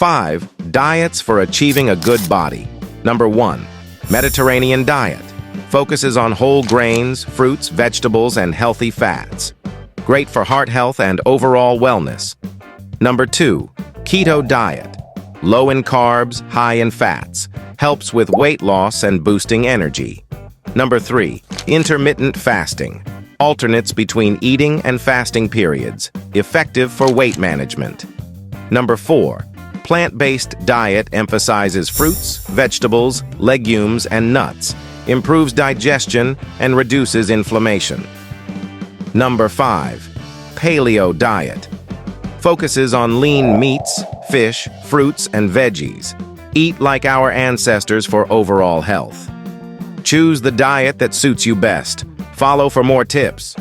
5. Diets for achieving a good body. Number 1. Mediterranean diet. Focuses on whole grains, fruits, vegetables, and healthy fats. Great for heart health and overall wellness. Number 2. Keto diet. Low in carbs, high in fats. Helps with weight loss and boosting energy. Number 3. Intermittent fasting. Alternates between eating and fasting periods. Effective for weight management. Number 4. Plant-based diet emphasizes fruits, vegetables, legumes, and nuts. Improves digestion and reduces inflammation. Number 5. Paleo diet. Focuses on lean meats, fish, fruits, and veggies. Eat like our ancestors for overall health. Choose the diet that suits you best. Follow for more tips.